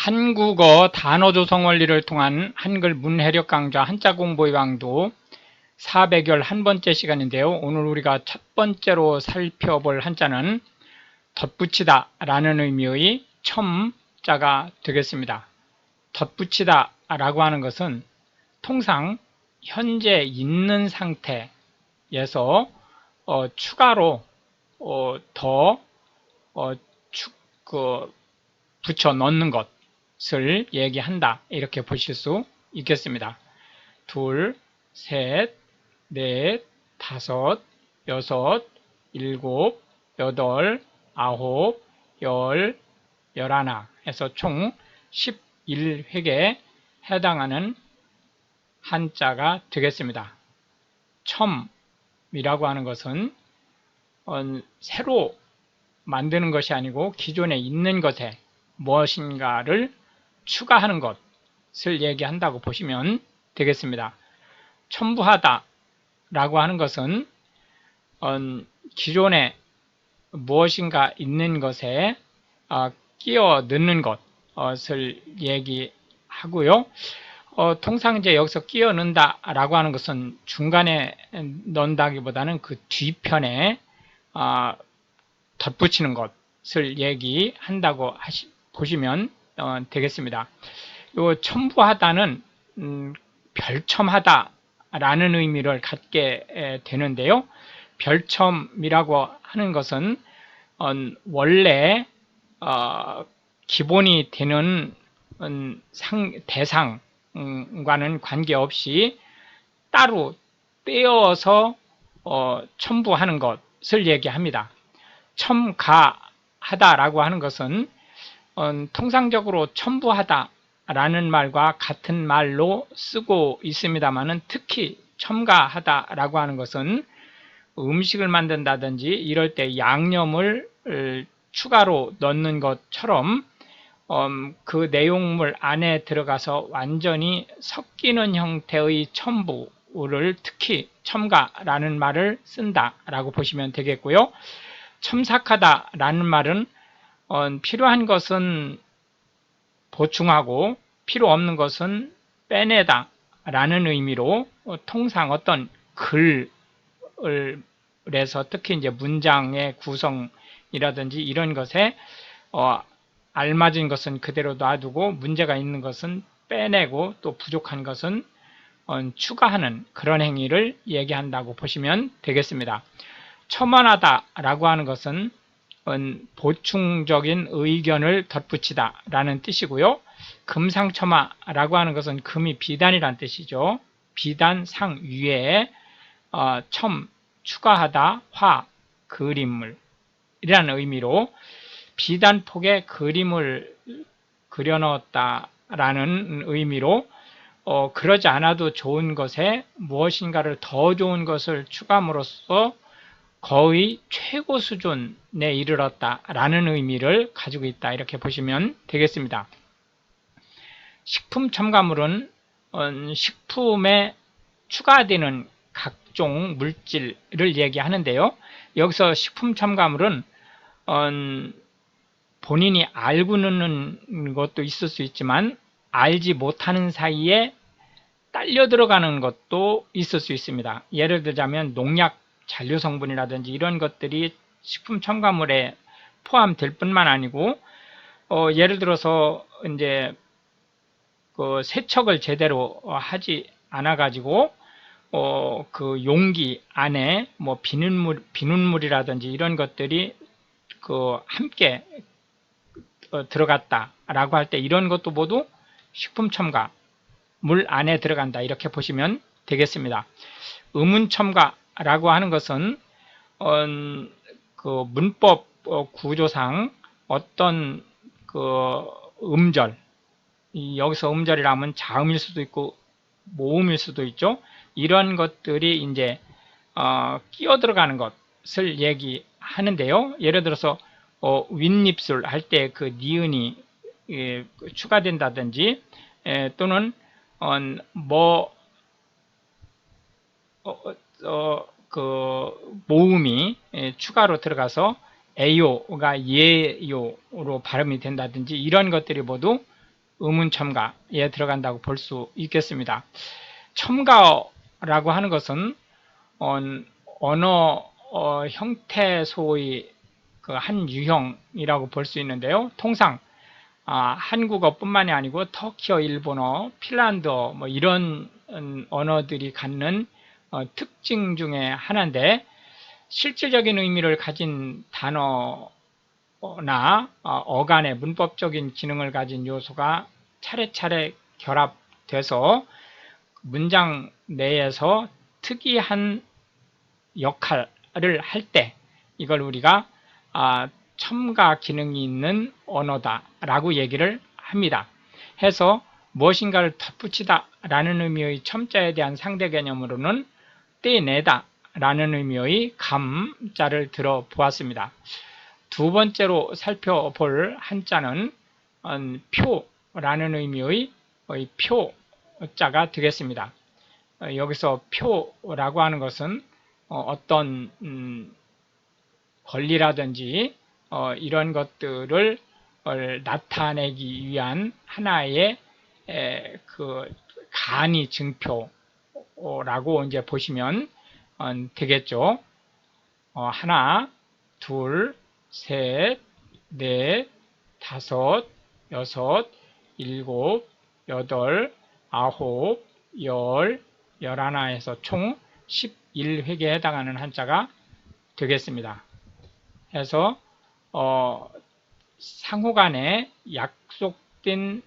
한국어 단어 조성 원리를 통한 한글 문해력 강좌 한자 공부의 왕도 401번째 시간인데요. 오늘 우리가 첫 번째로 살펴볼 한자는 덧붙이다 라는 의미의 첨자가 되겠습니다. 덧붙이다 라고 하는 것은 통상 현재 있는 상태에서 추가로 더 붙여 넣는 것을 얘기한다, 이렇게 보실 수 있겠습니다. 둘, 셋, 넷, 다섯, 여섯, 일곱, 여덟, 아홉, 열, 열하나 해서 총 11획에 해당하는 한자가 되겠습니다. 첨이라고 하는 것은 새로 만드는 것이 아니고 기존에 있는 것에 무엇인가를 추가하는 것을 얘기한다고 보시면 되겠습니다. 첨부하다 라고 하는 것은 기존에 무엇인가 있는 것에 끼워 넣는 것을 얘기하고요. 통상 이제 여기서 끼워 넣는다 라고 하는 것은 중간에 넣는다기보다는 그 뒤편에 덧붙이는 것을 얘기한다고 보시면 되겠습니다. 요 첨부하다는 별첨하다 라는 의미를 갖게 되는데요. 별첨이라고 하는 것은 원래 기본이 되는 대상과는 관계없이 따로 떼어서 첨부하는 것을 얘기합니다. 첨가하다라고 하는 것은 통상적으로 첨부하다 라는 말과 같은 말로 쓰고 있습니다만은, 특히 첨가하다라고 하는 것은 음식을 만든다든지 이럴 때 양념을 추가로 넣는 것처럼 그 내용물 안에 들어가서 완전히 섞이는 형태의 첨부를 특히 첨가라는 말을 쓴다라고 보시면 되겠고요. 첨삭하다라는 말은 필요한 것은 보충하고 필요 없는 것은 빼내다 라는 의미로 통상 어떤 글에서 특히 이제 문장의 구성이라든지 이런 것에 알맞은 것은 그대로 놔두고 문제가 있는 것은 빼내고 또 부족한 것은 추가하는 그런 행위를 얘기한다고 보시면 되겠습니다. 첨언하다 라고 하는 것은 보충적인 의견을 덧붙이다 라는 뜻이고요. 금상첨화라고 하는 것은 금이 비단이란 뜻이죠. 비단 상 위에 첨 추가하다, 화 그림물 이라는 의미로 비단폭에 그림을 그려넣었다 라는 의미로 그러지 않아도 좋은 것에 무엇인가를 더 좋은 것을 추가함으로써 거의 최고 수준에 이르렀다 라는 의미를 가지고 있다, 이렇게 보시면 되겠습니다. 식품 첨가물은 식품에 추가되는 각종 물질을 얘기하는데요. 여기서 식품 첨가물은 본인이 알고 넣는 것도 있을 수 있지만 알지 못하는 사이에 딸려 들어가는 것도 있을 수 있습니다. 예를 들자면 농약 잔류 성분이라든지 이런 것들이 식품 첨가물에 포함될 뿐만 아니고 예를 들어서 이제 그 세척을 제대로 하지 않아 가지고 그 용기 안에 뭐 비눗물이라든지 이런 것들이 함께 들어갔다라고 할 때 이런 것도 모두 식품 첨가 물 안에 들어간다, 이렇게 보시면 되겠습니다. 의문 첨가라고 하는 것은 그 문법 구조상 어떤 그 음절, 여기서 음절이라면 자음일 수도 있고 모음일 수도 있죠. 이런 것들이 이제 끼어 들어가는 것을 얘기하는데요. 예를 들어서 윗입술 할 때 그 니은이 추가된다든지 또는 그 모음이 추가로 들어가서 에요가 예요로 발음이 된다든지 이런 것들이 모두 의문 첨가에 들어간다고 볼 수 있겠습니다. 첨가어라고 하는 것은 언어 형태소의 그 한 유형이라고 볼 수 있는데요. 통상 한국어뿐만이 아니고 터키어, 일본어, 핀란드어 뭐 이런 언어들이 갖는 특징 중에 하나인데, 실질적인 의미를 가진 단어나 어간의 문법적인 기능을 가진 요소가 차례차례 결합돼서 문장 내에서 특이한 역할을 할 때 이걸 우리가 첨가 기능이 있는 언어다 라고 얘기를 합니다. 해서 무엇인가를 덧붙이다 라는 의미의 첨자에 대한 상대 개념으로는 떼내다 라는 의미의 감자를 들어 보았습니다. 두 번째로 살펴볼 한자는 표라는 의미의 표자가 되겠습니다. 여기서 표라고 하는 것은 어떤 권리라든지 이런 것들을 나타내기 위한 하나의 그 간이 증표라고 이제 보시면 되겠죠. 하나, 둘, 셋, 넷, 다섯, 여섯, 일곱, 여덟, 아홉, 열, 열하나에서 총 11획에 해당하는 한자가 되겠습니다. 해서 상호간에 약속된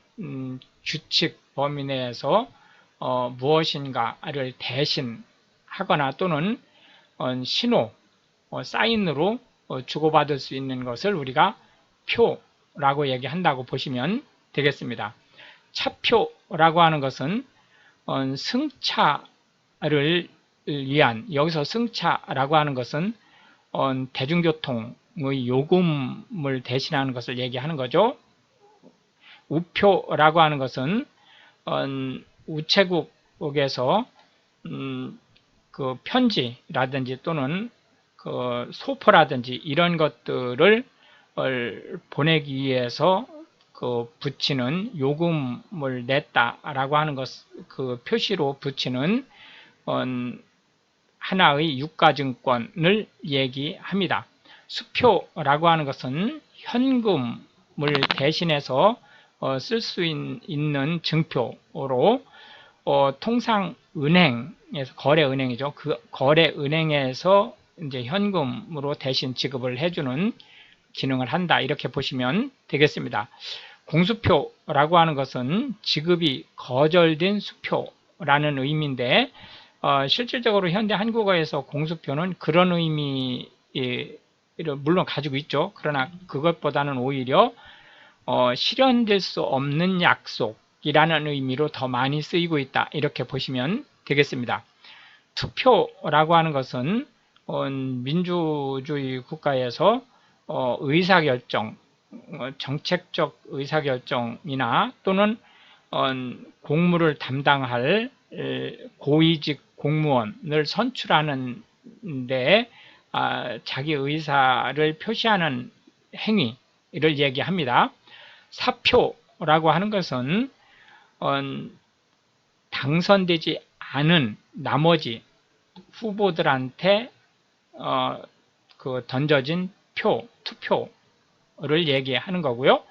규칙 범위 내에서 무엇인가를 대신하거나 또는 신호, 사인으로 주고받을 수 있는 것을 우리가 표라고 얘기한다고 보시면 되겠습니다. 차표라고 하는 것은 승차를 위한, 여기서 승차라고 하는 것은 대중교통의 요금을 대신하는 것을 얘기하는 거죠. 우표라고 하는 것은 우체국에서 그 편지라든지 또는 그 소포라든지 이런 것들을 보내기 위해서 그 붙이는 요금을 냈다라고 하는 것, 그 표시로 붙이는 하나의 유가증권을 얘기합니다. 수표라고 하는 것은 현금을 대신해서 쓸 수 있는 증표로 통상 은행에서, 거래은행이죠. 그 거래은행에서 이제 현금으로 대신 지급을 해주는 기능을 한다, 이렇게 보시면 되겠습니다. 공수표라고 하는 것은 지급이 거절된 수표라는 의미인데, 실질적으로 현대 한국어에서 공수표는 그런 의미를 물론 가지고 있죠. 그러나 그것보다는 오히려 실현될 수 없는 약속이라는 의미로 더 많이 쓰이고 있다, 이렇게 보시면 되겠습니다. 투표라고 하는 것은 민주주의 국가에서 의사결정, 정책적 의사결정이나 또는 공무를 담당할 고위직 공무원을 선출하는 데 자기 의사를 표시하는 행위를 얘기합니다. 사표라고 하는 것은 당선되지 않은 나머지 후보들한테 그 던져진 표, 투표를 얘기하는 거고요.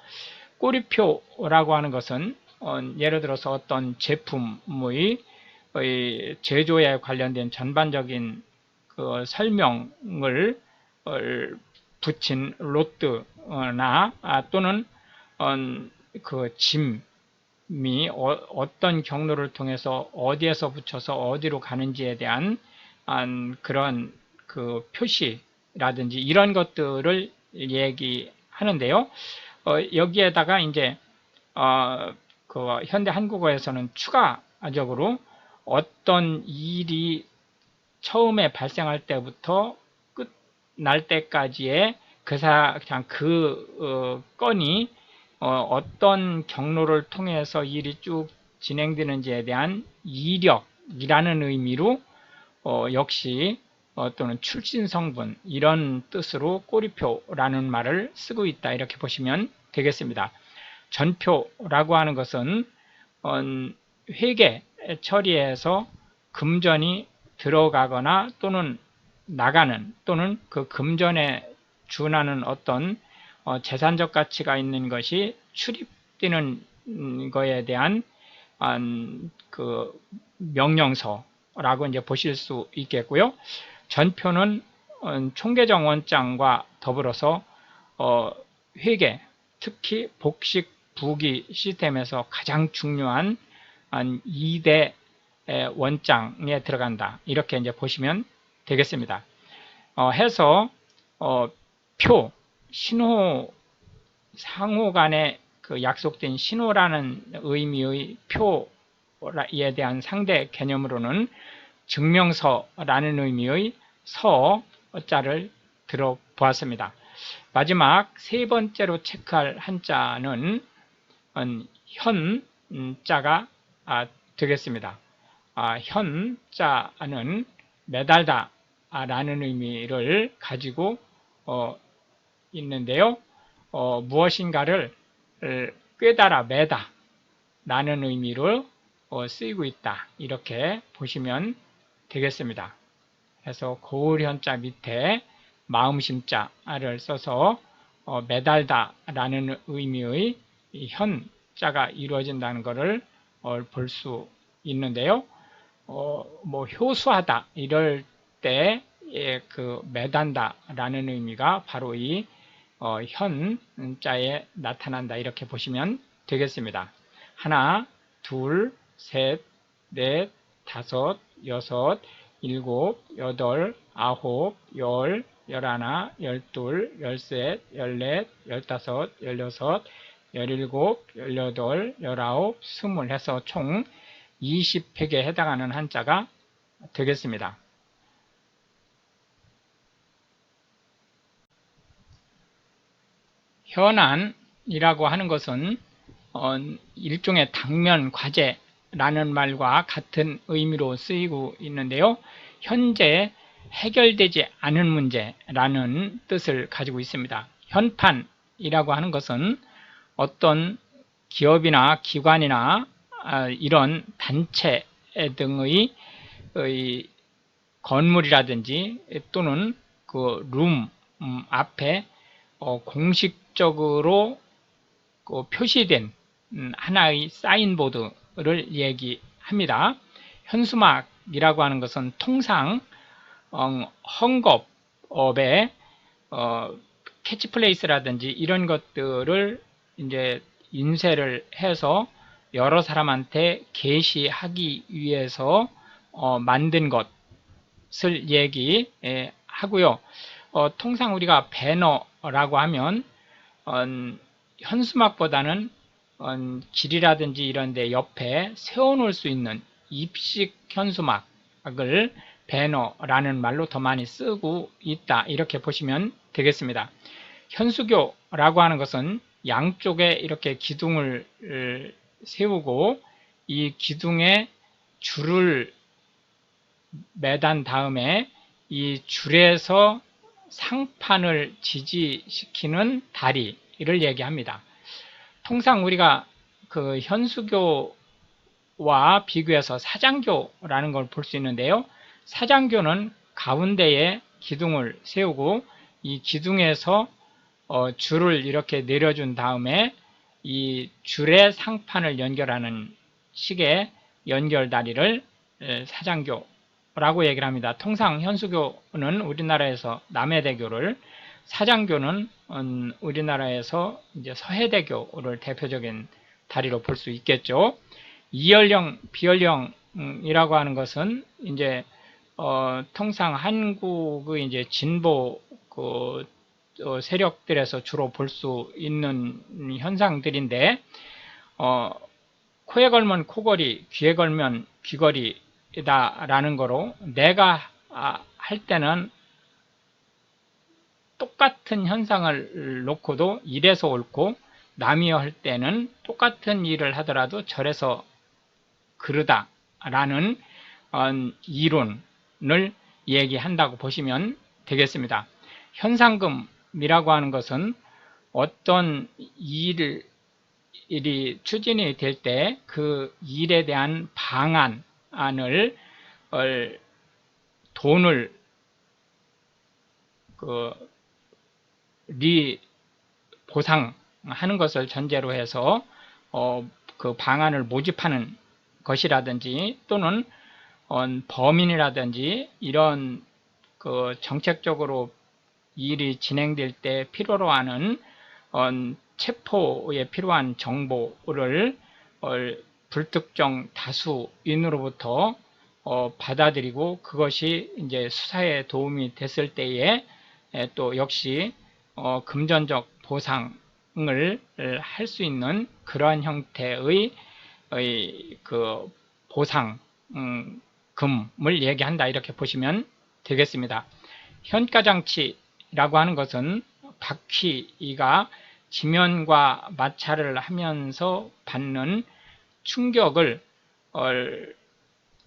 꼬리표라고 하는 것은 예를 들어서 어떤 제품의 제조에 관련된 전반적인 그 설명을 붙인 로트나 또는 그 짐이 어떤 경로를 통해서 어디에서 붙여서 어디로 가는지에 대한 그런 그 표시라든지 이런 것들을 얘기하는데요. 여기에다가 이제 그 현대 한국어에서는 추가적으로 어떤 일이 처음에 발생할 때부터 끝날 때까지의 그냥 그 건이 어떤 경로를 통해서 일이 쭉 진행되는지에 대한 이력이라는 의미로 역시 또는 출신 성분 이런 뜻으로 꼬리표라는 말을 쓰고 있다, 이렇게 보시면 되겠습니다. 전표라고 하는 것은 회계 처리에서 금전이 들어가거나 또는 나가는 또는 그 금전에 준하는 어떤 재산적 가치가 있는 것이 출입되는 거에 대한 그 명령서라고 이제 보실 수 있겠고요. 전표는 총계정 원장과 더불어서 회계, 특히 복식 부기 시스템에서 가장 중요한 2대 원장에 들어간다. 이렇게 이제 보시면 되겠습니다. 해서 표, 신호, 상호 간에 그 약속된 신호라는 의미의 표에 대한 상대 개념으로는 증명서라는 의미의 서자를 들어보았습니다. 마지막 세 번째로 체크할 한자는 현자가 되겠습니다. 현자는 매달다 라는 의미를 가지고 있는데요. 무엇인가를 꿰달아 매다 라는 의미로 쓰이고 있다. 이렇게 보시면 되겠습니다. 그래서 고을현자 밑에 마음심자를 써서 매달다 라는 의미의 현자가 이루어진다는 것을 볼 수 있는데요. 뭐 효수하다 이럴 때 그 매단다 라는 의미가 바로 이 현자에 나타난다. 이렇게 보시면 되겠습니다. 하나, 둘, 셋, 넷, 다섯, 여섯, 일곱, 여덟, 아홉, 열, 열하나, 열둘, 열셋, 열넷, 열다섯, 열여섯, 열일곱, 열여덟, 열아홉, 스물 해서 총 20획에 해당하는 한자가 되겠습니다. 현안이라고 하는 것은 일종의 당면 과제라는 말과 같은 의미로 쓰이고 있는데요. 현재 해결되지 않은 문제라는 뜻을 가지고 있습니다. 현판이라고 하는 것은 어떤 기업이나 기관이나 이런 단체 등의 건물이라든지 또는 그 룸 앞에 공식적으로 표시된 하나의 사인보드를 얘기합니다. 현수막이라고 하는 것은 통상 헝겊업에 캐치플레이스라든지 이런 것들을 이제 인쇄를 해서 여러 사람한테 게시하기 위해서 만든 것을 얘기하고요. 통상 우리가 배너라고 하면 현수막보다는 길이라든지 이런 데 옆에 세워놓을 수 있는 입식 현수막을 배너라는 말로 더 많이 쓰고 있다. 이렇게 보시면 되겠습니다. 현수교라고 하는 것은 양쪽에 이렇게 기둥을 세우고 이 기둥에 줄을 매단 다음에 이 줄에서 상판을 지지시키는 다리를 얘기합니다. 통상 우리가 그 현수교와 비교해서 사장교라는 걸 볼 수 있는데요. 사장교는 가운데에 기둥을 세우고 이 기둥에서 줄을 이렇게 내려준 다음에 이 줄에 상판을 연결하는 식의 연결다리를 사장교라고 얘기를 합니다. 통상 현수교는 우리나라에서 남해대교를, 사장교는 우리나라에서 이제 서해대교를 대표적인 다리로 볼 수 있겠죠. 이연령, 비연령이라고 하는 것은 이제 통상 한국의 이제 진보 세력들에서 주로 볼 수 있는 현상들인데, 코에 걸면 코걸이, 귀에 걸면 귀걸이다라는 거로 내가 할 때는 똑같은 현상을 놓고도 이래서 옳고, 남이 할 때는 똑같은 일을 하더라도 저래서 그러다라는 이론을 얘기한다고 보시면 되겠습니다. 현상금이라고 하는 것은 어떤 일을 일이 추진이 될 때 그 일에 대한 방안을 돈을 보상하는 것을 전제로 해서 그 방안을 모집하는 것이라든지 또는 범인이라든지 이런 그 정책적으로 일이 진행될 때 필요로 하는 체포에 필요한 정보를 불특정 다수인으로부터 받아들이고 그것이 이제 수사에 도움이 됐을 때에 또 역시 금전적 보상을 할 수 있는 그러한 형태의 그 보상 금을 얘기한다 이렇게 보시면 되겠습니다. 현가장치라고 하는 것은 바퀴가 지면과 마찰을 하면서 받는 충격을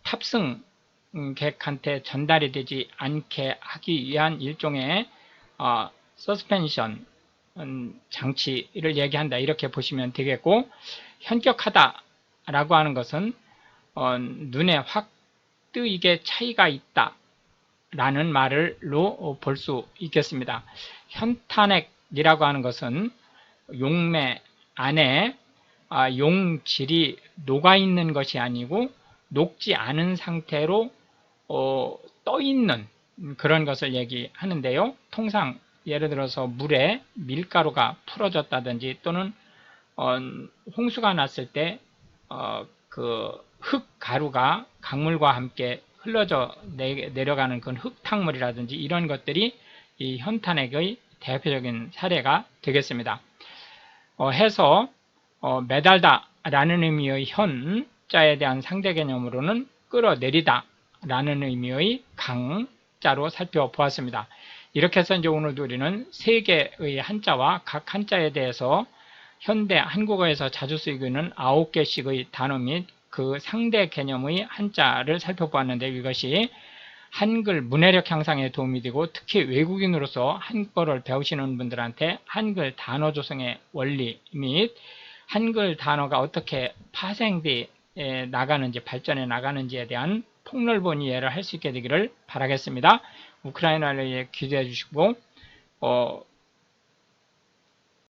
탑승객한테 전달이 되지 않게 하기 위한 일종의 서스펜션 장치를 얘기한다 이렇게 보시면 되겠고, 현격하다 라고 하는 것은 눈에 확 뜨이게 차이가 있다 라는 말로 볼 수 있겠습니다. 현탄액이라고 하는 것은 용매 안에 용질이 녹아있는 것이 아니고 녹지 않은 상태로 떠 있는 그런 것을 얘기하는데요. 통상 예를 들어서 물에 밀가루가 풀어졌다든지 또는 홍수가 났을 때 그 흙가루가 강물과 함께 흘러져 내려가는 그 흙탕물이라든지 이런 것들이 이 현탄액의 대표적인 사례가 되겠습니다. 해서 매달다 라는 의미의 현자에 대한 상대 개념으로는 끌어내리다 라는 의미의 강자로 살펴보았습니다. 이렇게 해서 이제 오늘도 우리는 세 개의 한자와 각 한자에 대해서 현대 한국어에서 자주 쓰이고 있는 9개씩의 단어 및 그 상대 개념의 한자를 살펴보았는데, 이것이 한글 문해력 향상에 도움이 되고 특히 외국인으로서 한국어를 배우시는 분들한테 한글 단어 조성의 원리 및 한글 단어가 어떻게 파생돼 나가는지 발전해 나가는지에 대한 폭넓은 이해를 할 수 있게 되기를 바라겠습니다. 우크라이나를 기대해 주시고